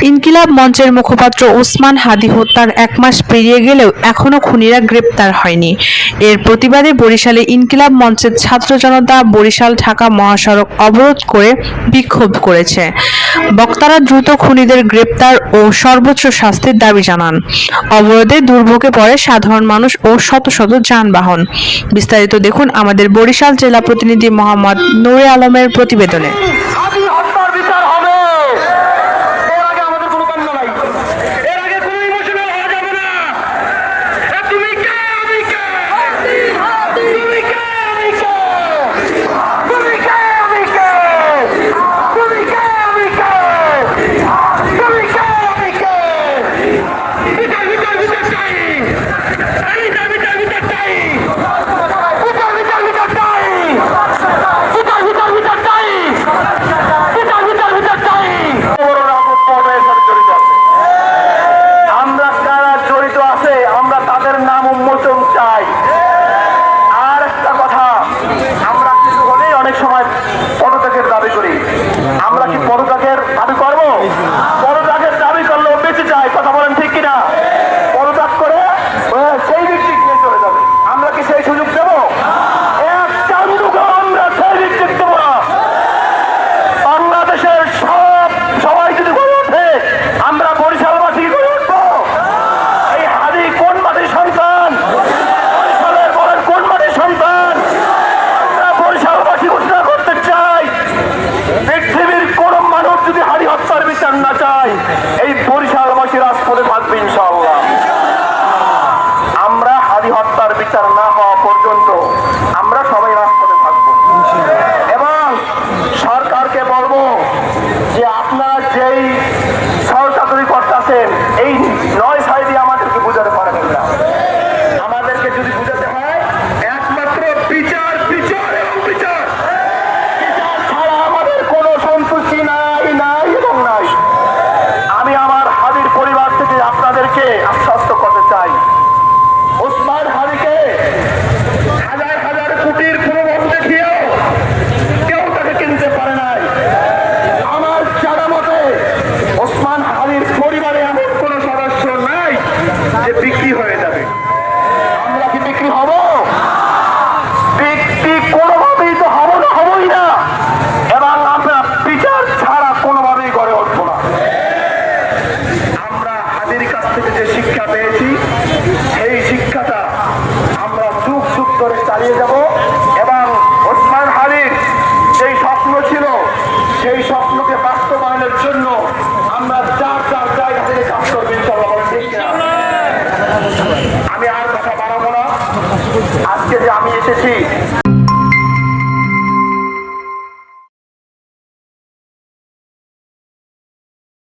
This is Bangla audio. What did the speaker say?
ইনকিলাব মঞ্চের মুখপাত্র ওসমান হাদী হত্যার ১ মাস পেরিয়ে গেলেও এখনো খুনিরা গ্রেপ্তার হয়নি। এর প্রতিবাদে বরিশালে ইনকিলাব মঞ্চের ছাত্র জনতা বরিশাল-ঢাকা মহাসড়ক অবরোধ করে বিক্ষোভ করেছে। বক্তারা দ্রুত খুনিদের গ্রেপ্তার ও সর্বোচ্চ শাস্তির দাবি জানান। অবরোধে দুর্ভোগে পড়ে সাধারণ মানুষ ও শত শত যানবাহন। বিস্তারিত দেখুন আমাদের বরিশাল জেলা প্রতিনিধি মোহাম্মদ নূরে আলমের প্রতিবেদনে। আমরা কি পদত্যাগের দাবি করবো? পদত্যাগের দাবি করলেও বেঁচে যায়, কথা বলেন ঠিক কিনা? পদত্যাগ করে সেই ভিত্তিক নিয়ে চলে যাবে। আমরা কি সেই সুযোগ দেবো? আমরা সেই ভিত্তিক দেবো না। বাংলাদেশের সবাই যদি গড়ে ওঠে, আমরা বরিশালবাসী গড়ে উঠবো। এই হাদী কোন মাটির সন্তান? বরিশালের বলেন কোন মাটির সন্তান? আমরা বরিশালবাসী ঘোষণা করতে চাই, পৃথিবীর কোন মানুষ যদি হাদী হত্যার বিচার না চায়, এই বরিশালবাসী রাজপথে থাকবে ইনশাআল্লাহ। আমরা হাদী হত্যার বিচার না হওয়া পর্যন্ত আমরা সবাই রাজপথে থাকবো এবং সরকারকে বলবো যে আপনারা যেই সরকারি করতেছেন এই ৯ সাইডে আমাদেরকে বুঝাতে পারেন না। আমাদেরকে যদি বুঝাতে হয় একমাত্র বিচার বিচার এবং বিচার ছাড়া আমাদের কোনো সন্তুষ্টি নাই নাই এবং নাই। আমি আমার হাদীর পরিবার থেকে আপনাদেরকে আশ্বস্ত করতে চাই, ওসমান হাদীকে হাজার হাজার কোটির প্রলোভন দেখিয়েও কেউ তাকে কিনতে পারে নাই। আমার জানা মতে ওসমান হাদীর পরিবারে এমন কোন সদস্য নাই যে বিক্রি হয়ে যাবে। আমরা কি বিক্রি হব? বিক্রি কোনোভাবেই তো হব না, হবই না, এবং আমরা বিচার ছাড়া কোনোভাবেই গড়ে উঠবো না। আমরা হাদীর কাছ থেকে যে শিক্ষা পেয়েছি সেই শিক্ষাটা আমরা যুগ যুগ ধরে চালিয়ে যাব এবং ওসমান হাদীর যেই স্বপ্ন ছিল সেই স্বপ্নকে বাস্তবায়নের জন্য আমরা যার যার জায়গা থেকে কাজ করবো ইনশাআল্লাহ। আমি আর কথা বাড়াবো না। আজকে যে আমি এসেছি